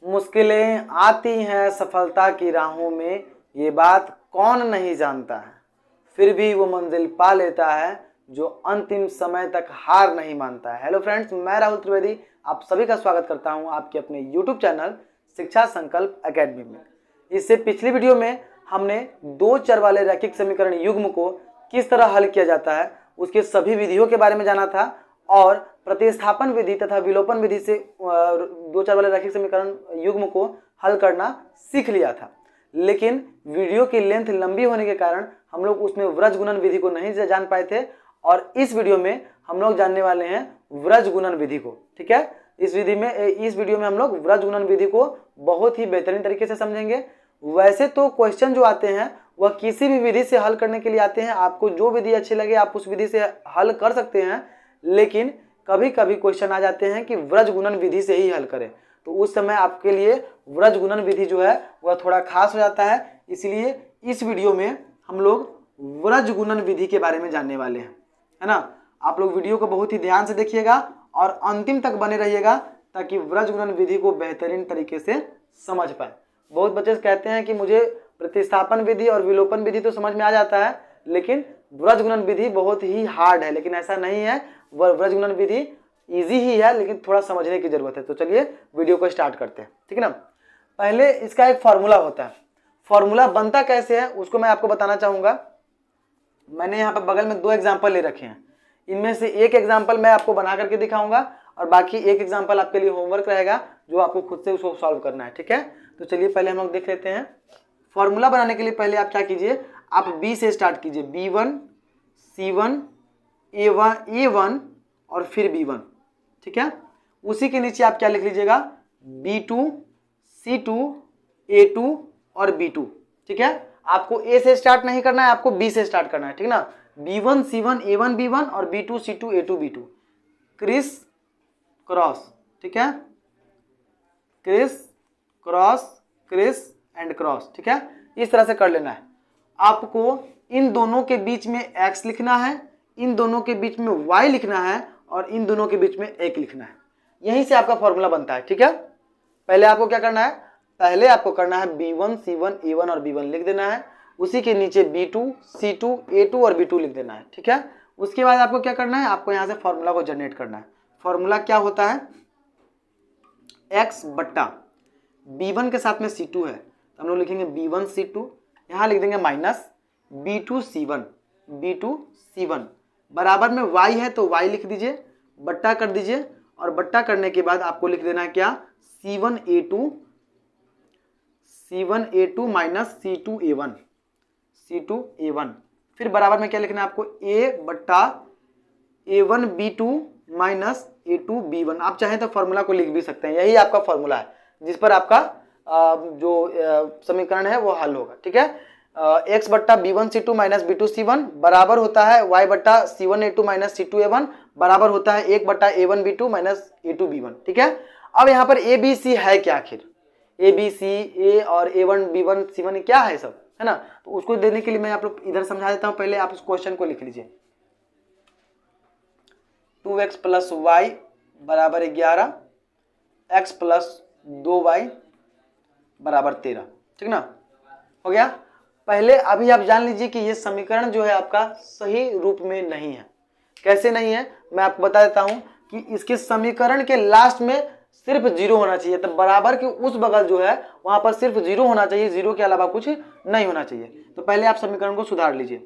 मुश्किलें आती हैं सफलता की राहों में, ये बात कौन नहीं जानता है। फिर भी वो मंजिल पा लेता है जो अंतिम समय तक हार नहीं मानता है। हेलो फ्रेंड्स, मैं राहुल त्रिवेदी आप सभी का स्वागत करता हूं आपके अपने यूट्यूब चैनल शिक्षा संकल्प एकेडमी में। इससे पिछली वीडियो में हमने दो चर वाले रैखिक समीकरण युग्म को किस तरह हल किया जाता है उसके सभी विधियों के बारे में जाना था और प्रतिस्थापन विधि तथा विलोपन विधि से दो चर वाले रैखिक समीकरण युग्म को हल करना सीख लिया था। लेकिन वीडियो की लेंथ लंबी होने के कारण हम लोग उसमें व्रज गुणन विधि को नहीं जान पाए थे और इस वीडियो में हम लोग जानने वाले हैं व्रज गुणन विधि को। ठीक है, इस वीडियो में हम लोग व्रज गुणन विधि को बहुत ही बेहतरीन तरीके से समझेंगे। वैसे तो क्वेश्चन जो आते हैं वह किसी भी विधि से हल करने के लिए आते हैं, आपको जो विधि अच्छी लगे आप उस विधि से हल कर सकते हैं, लेकिन कभी कभी क्वेश्चन आ जाते हैं कि व्रज गुणन विधि से ही हल करें, तो उस समय आपके लिए व्रज गुणन विधि जो है वह थोड़ा खास हो जाता है। इसलिए इस वीडियो में हम लोग व्रज गुणन विधि के बारे में जानने वाले हैं, है ना। आप लोग वीडियो को बहुत ही ध्यान से देखिएगा और अंतिम तक बने रहिएगा ताकि व्रज गुणन विधि को बेहतरीन तरीके से समझ पाए। बहुत बच्चे कहते हैं कि मुझे प्रतिस्थापन विधि और विलोपन विधि तो समझ में आ जाता है लेकिन व्रज गुणन विधि बहुत ही हार्ड है, लेकिन ऐसा नहीं है। व्रज गुणन विधि इजी ही है लेकिन थोड़ा समझने की जरूरत है। तो चलिए वीडियो को स्टार्ट करते हैं, ठीक है ना। पहले इसका एक फॉर्मूला होता है, फॉर्मूला बनता कैसे है उसको मैं आपको बताना चाहूंगा। मैंने यहाँ पर बगल में दो एग्जाम्पल ले रखे हैं, इनमें से एक एग्जाम्पल मैं आपको बना करके दिखाऊंगा और बाकी एक एग्जाम्पल आपके लिए होमवर्क रहेगा जो आपको खुद से उसको सॉल्व करना है, ठीक है। तो चलिए पहले हम लोग देख लेते हैं। फॉर्मूला बनाने के लिए पहले आप क्या कीजिए, आप बी से स्टार्ट कीजिए, B1 C1 A1 और फिर B1, ठीक है। उसी के नीचे आप क्या लिख लीजिएगा, B2 C2 A2 और B2, ठीक है। आपको A से स्टार्ट नहीं करना है, आपको B से स्टार्ट करना है, ठीक ना। B1 C1 A1 B1 और B2 C2 A2 B2, criss cross, ठीक है, criss cross criss and cross, ठीक है। इस तरह से कर लेना है। आपको इन दोनों के बीच में x लिखना है, इन दोनों के बीच में y लिखना है और इन दोनों के बीच में 1 लिखना है। यहीं से आपका फॉर्मूला बनता है, ठीक है। पहले आपको क्या करना है, पहले आपको करना है B1 C1 A1 और B1 लिख देना है, उसी के नीचे B2 C2 A2 और B2 लिख देना है, ठीक है। उसके बाद आपको क्या करना है, आपको यहाँ से फॉर्मूला को जनरेट करना है। फॉर्मूला क्या होता है, x बट्टा B1 के साथ में C2 है तो हम लोग लिखेंगे B1 C2, यहाँ लिख देंगे माइनस B2 C1 बराबर में y है तो y लिख दीजिए, बट्टा कर दीजिए और बट्टा करने के बाद आपको लिख देना है क्या, C1 A2 minus C2 A1, फिर बराबर में क्या लिखना है आपको, A बट्टा A1 B2 minus A2 B1। आप चाहें तो फॉर्मूला को लिख भी सकते हैं, यही आपका फॉर्मूला है जिस पर आपका जो समीकरण है वो हल होगा, ठीक है। x बट्टा B1 C2 minus B2 C1 बराबर होता है y बट्टा C1 A2 minus C2 A1 बराबर होता है 1 बट्टा A1 B2 minus A2 B1, ठीक है। अब यहाँ पर A B C है क्या, आखिर A B C A और A1 B1 C1 क्या है सब, है ना। तो उसको देने के लिए मैं आप लोग इधर समझा देता हूँ। पहले आप इस क्वेश्चन को लिख लीजिए, 2x प्लस y बराबर 11, x प्लस 2y बराबर 13, ठीक ना, हो गया। पहले अभी आप जान लीजिए कि ये समीकरण जो है आपका सही रूप में नहीं है। कैसे नहीं है मैं आपको बता देता हूं कि इसके समीकरण के लास्ट में सिर्फ 0 होना चाहिए, तो बराबर के उस बगल जो है वहां पर सिर्फ 0 होना चाहिए, 0 के अलावा कुछ नहीं होना चाहिए। तो पहले आप समीकरण को सुधार लीजिए,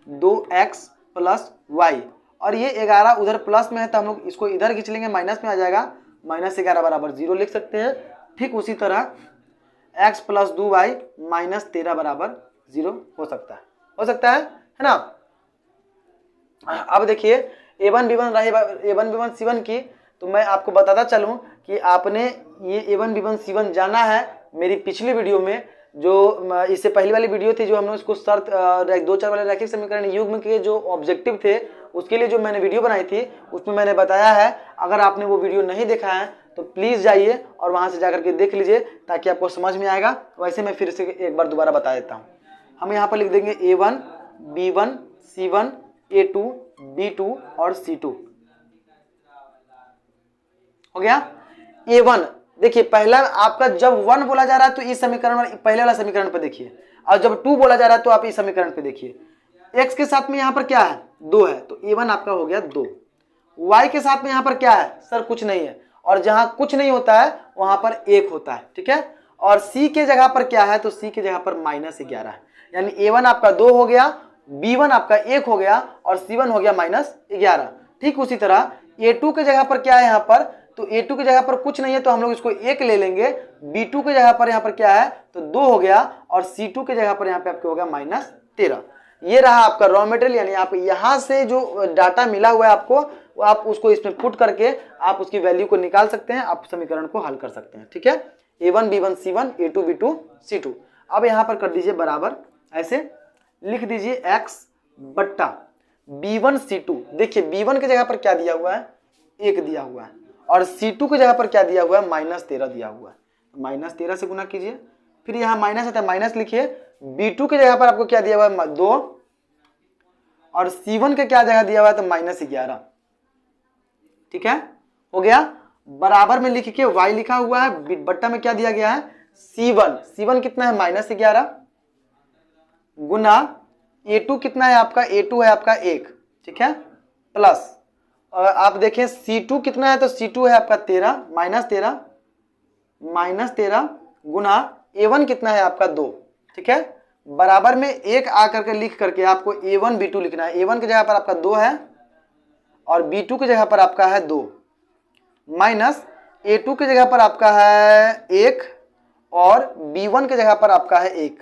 2x प्लस y और ये 11 उधर प्लस में है तो हम लोग इसको इधर खींच लेंगे, माइनस में आ जाएगा, माइनस 11 बराबर 0 लिख सकते हैं। ठीक उसी तरह x प्लस 2y माइनस 13 बराबर 0 हो सकता है ना। अब देखिए A1 B1 C1 की, तो मैं आपको बताता चलूं कि आपने ये A1 B1 C1 जाना है मेरी पिछली वीडियो में, जो इससे पहली वाली वीडियो थी जो हमने उसको शर्त दो चार वाले रैखिक समीकरण युग्म के जो ऑब्जेक्टिव थे उसके लिए जो मैंने वीडियो बनाई थी उसमें मैंने बताया है। अगर आपने वो वीडियो नहीं देखा है तो प्लीज़ जाइए और वहाँ से जाकर के देख लीजिए ताकि आपको समझ में आएगा। वैसे मैं फिर से एक बार दोबारा बता देता हूँ। हम यहाँ पर लिख देंगे A1 B1 C1 A2 B2 और C2, हो गया। A1 देखिए पहला आपका जब 1 बोला जा रहा है तो इस समीकरण में पहले वाला समीकरण पे देखिए, और जब 2 बोला जा रहा है तो आप इस समीकरण पे देखिए। x के साथ में यहाँ पर क्या है 2 है, तो a1 आपका हो गया 2। y के साथ में यहाँ पर क्या है सर कुछ नहीं है, और जहां कुछ नहीं होता है वहां पर 1 होता है, ठीक है। और c के जगह पर क्या है, तो c के जगह पर -11 है, यानी a1 आपका 2 हो गया, b1 आपका 1 हो गया, और c1 हो गया -11। ठीक उसी तरह a2 के जगह पर क्या है यहाँ पर, तो a2 की जगह पर कुछ नहीं है तो हम लोग इसको 1 ले लेंगे। b2 की जगह पर यहाँ पर क्या है, तो 2 हो गया, और c2 की जगह पर यहाँ पे आपको होगा -13। ये रहा आपका रॉ मटेरियल, यानी आप यहाँ से जो डाटा मिला हुआ है आपको, वो आप उसको इसमें पुट करके आप उसकी वैल्यू को निकाल सकते हैं, आप समीकरण को हल कर सकते हैं, ठीक है। a1 b1 c1 a2 b2 c2। अब यहाँ पर कर दीजिए बराबर, ऐसे लिख दीजिए x बट्टा b1 c2। देखिए b1 की जगह पर क्या दिया हुआ है 1 दिया हुआ है, और c2 की जगह पर क्या दिया हुआ है -13 दिया हुआ है, -13 से गुना कीजिए, फिर यहाँ माइनस आता है माइनस लिखिए। b2 की जगह पर आपको क्या दिया हुआ है 2, और c1 के क्या जगह दिया हुआ है तो -11, ठीक है, हो गया। बराबर में लिख के y लिखा हुआ है, बट्टा में क्या दिया गया है c1 कितना है -11, गुना a2 कितना है आपका, a2 है आपका 1, ठीक है, प्लस, और आप देखें c2 कितना है, तो c2 है आपका 13 -13 गुना a1 कितना है आपका 2, ठीक है। बराबर में 1 आकर के लिख करके आपको a1 b2 लिखना है। a1 की जगह पर आपका 2 है, और b2 की जगह पर आपका है 2, माइनस a2 की जगह पर आपका है 1, और b1 की जगह पर आपका है 1,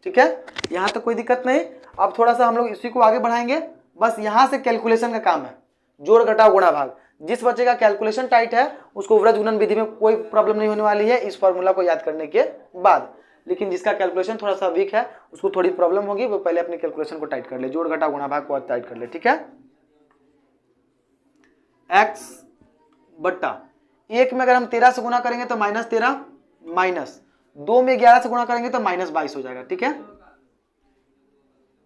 ठीक है। यहाँ तो कोई दिक्कत नहीं। अब थोड़ा सा हम लोग इसी को आगे बढ़ाएंगे, बस यहाँ से कैलकुलेशन का काम है, जोड़ घटाव गुणा भाग। जिस बच्चे का कैलकुलेशन टाइट है उसको वृत्त गुणन विधि में कोई प्रॉब्लम नहीं होने वाली है इस फॉर्मूला को याद करने के बाद, लेकिन जिसका कैलकुलेशन थोड़ा सा वीक है उसको थोड़ी प्रॉब्लम होगी, वो पहले अपने कैलकुलेशन को टाइट कर ले, जोड़ घटाव गुणा भाग को टाइट कर ले, ठीक है। x बट्टा 1 में अगर हम 13 से गुना करेंगे तो -13, माइनस 2 में 11 से गुणा करेंगे तो -22 हो जाएगा, ठीक है।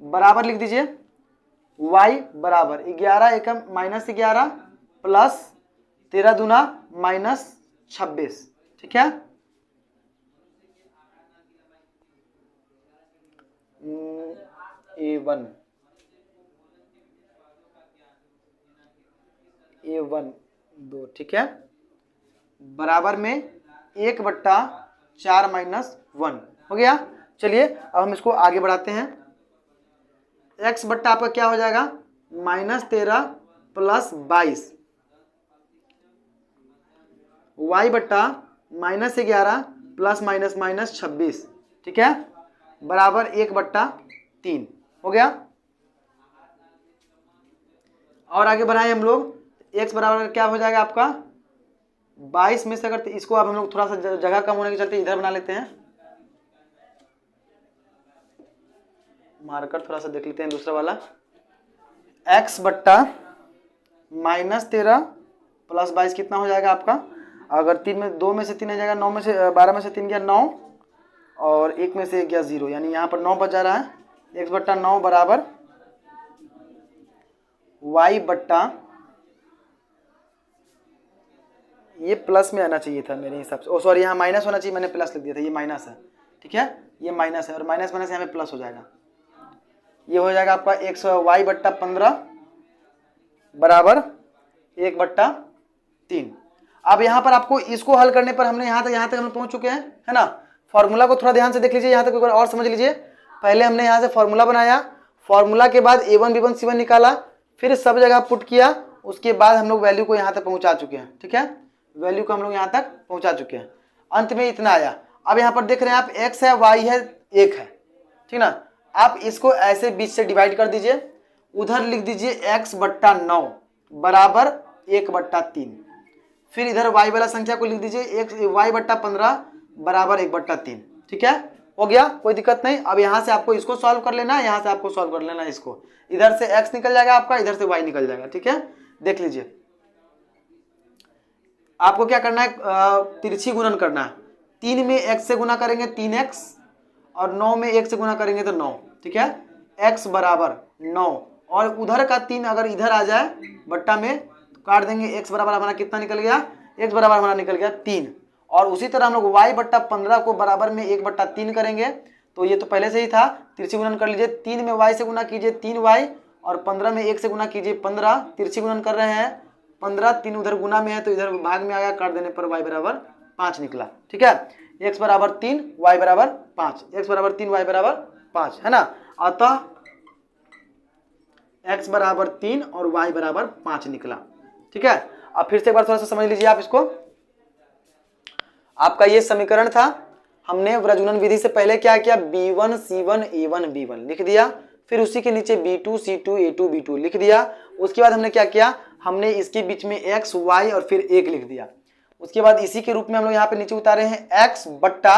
बराबर लिख दीजिए y बराबर 11 एकम -11 प्लस 13 दूना -26, ठीक है। a1 2, ठीक है, बराबर में 1 बट्टा 4 -1 हो गया। चलिए अब हम इसको आगे बढ़ाते हैं। x बट्टा आपका क्या हो जाएगा -13 प्लस 22, y बट्टा -11 प्लस -26, ठीक है, बराबर 1 बट्टा 3 हो गया। और आगे बढ़ाएं हम लोग, x बराबर क्या हो जाएगा आपका 22 में से, अगर इसको अब हम लोग थोड़ा सा जगह कम होने के चलते इधर बना लेते हैं, मार्कर थोड़ा सा देख लेते हैं दूसरा वाला। x बट्टा -13 प्लस 22 कितना हो जाएगा आपका, अगर 3 में 2 में से 3 आ जाएगा, 9 में से 12 में से 3 गया 9, और 1 में से 1 गया 0, यानी यहाँ पर 9 बच जा रहा है। x बट्टा 9 बराबर y बट्टा, ये प्लस में आना चाहिए था मेरे हिसाब से, ओ सॉरी यहाँ माइनस होना चाहिए, मैंने प्लस लिख दिया था, ये माइनस है, ठीक है, ये माइनस है, और माइनस माइनस यहाँ पे प्लस हो जाएगा, ये हो जाएगा आपका 100 y बट्टा 15 बराबर 1 बट्टा 3। अब यहाँ पर आपको इसको हल करने पर हमने यहाँ तक हम पहुँच चुके हैं, है ना। फॉर्मूला को थोड़ा ध्यान से देख लीजिए, यहाँ तक एक बार और समझ लीजिए। पहले हमने यहाँ से फॉर्मूला बनाया, फॉर्मूला के बाद a1 b1 c1 निकाला, फिर सब जगह पुट किया, उसके बाद हम लोग वैल्यू को यहाँ तक पहुँचा चुके हैं, ठीक है, वैल्यू को हम लोग यहाँ तक पहुँचा चुके हैं, अंत में इतना आया। अब यहाँ पर देख रहे हैं आप x है, y है, 1 है, ठीक ना। आप इसको ऐसे बीच से डिवाइड कर दीजिए, उधर लिख दीजिए x बट्टा 9 बराबर 1 बट्टा 3, फिर इधर y वाला संख्या को लिख दीजिए y बट्टा 15 बराबर 1 बट्टा 3, ठीक है, हो गया, कोई दिक्कत नहीं। अब यहाँ से आपको इसको सॉल्व कर लेना है, यहाँ से आपको सॉल्व कर लेना है इसको, इधर से x निकल जाएगा आपका, इधर से y निकल जाएगा, ठीक है। देख लीजिए आपको क्या करना है, तिरछी गुणन करना है। 3 में x से गुना करेंगे 3x, और 9 में 1 से गुना करेंगे तो 9, ठीक है, x बराबर 9, और उधर का 3 अगर इधर आ जाए बट्टा में तो काट देंगे, x बराबर हमारा कितना निकल गया, x बराबर हमारा निकल गया 3, और उसी तरह हम लोग y बट्टा 15 को बराबर में 1/3 करेंगे। तो ये तो पहले से ही था, तिरछी गुणन कर लीजिए। 3 में y से गुना कीजिए 3y, और 15 में 1 से गुना कीजिए 15, तिरछी गुणन कर रहे हैं। 15 3 उधर गुना में है तो इधर भाग में आ गया, काट देने पर y बराबर 5 निकला। ठीक है, x बराबर 3 y बराबर 5, x बराबर 3 y बराबर 5 है ना। अतः x बराबर 3 और y बराबर 5 निकला। ठीक है, अब फिर से एक बार थोड़ा सा समझ लीजिए आप इसको। आपका ये समीकरण था, हमने व्रजगुणन विधि से पहले क्या किया, b1 c1 a1 b1 लिख दिया, फिर उसी के नीचे b2 c2 a2 b2 लिख दिया। उसके बाद हमने क्या किया, हमने इसके बीच में x y और फिर 1 लिख दिया। उसके बाद इसी के रूप में हम लोग यहाँ पे नीचे उतारे हैं x बट्टा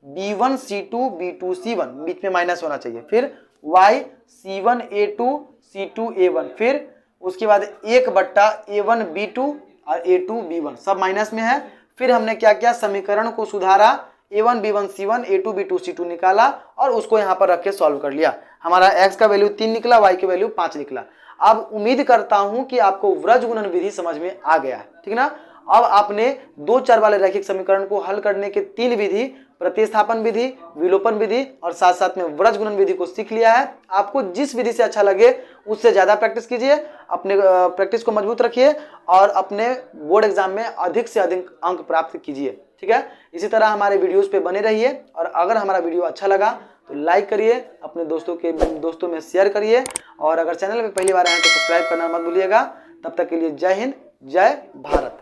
b1 c2 b2 c1, बीच में माइनस होना चाहिए, फिर y c1 a2 c2 a1, फिर उसके बाद 1 बट्टा a1 b2 और a2 b1 सब माइनस में है। फिर हमने क्या किया, समीकरण को सुधारा, a1 b1 c1 a2 b2 c2 निकाला और उसको यहाँ पर रख के सॉल्व कर लिया। हमारा x का वैल्यू 3 निकला, y की वैल्यू 5 निकला। अब उम्मीद करता हूं कि आपको व्रजगुणन विधि समझ में आ गया है, ठीक ना। अब आपने 2 चर वाले रैखिक समीकरण को हल करने के 3 विधि, प्रतिस्थापन विधि, विलोपन विधि और साथ साथ में व्रजगुणन विधि को सीख लिया है। आपको जिस विधि से अच्छा लगे उससे ज्यादा प्रैक्टिस कीजिए, अपने प्रैक्टिस को मजबूत रखिए और अपने बोर्ड एग्जाम में अधिक से अधिक अंक प्राप्त कीजिए। ठीक है, इसी तरह हमारे वीडियोस पे बने रहिए और अगर हमारा वीडियो अच्छा लगा तो लाइक करिए, अपने दोस्तों में शेयर करिए और अगर चैनल पे पहली बार आए तो सब्सक्राइब करना मत भूलिएगा। तब तक के लिए जय हिंद, जय भारत।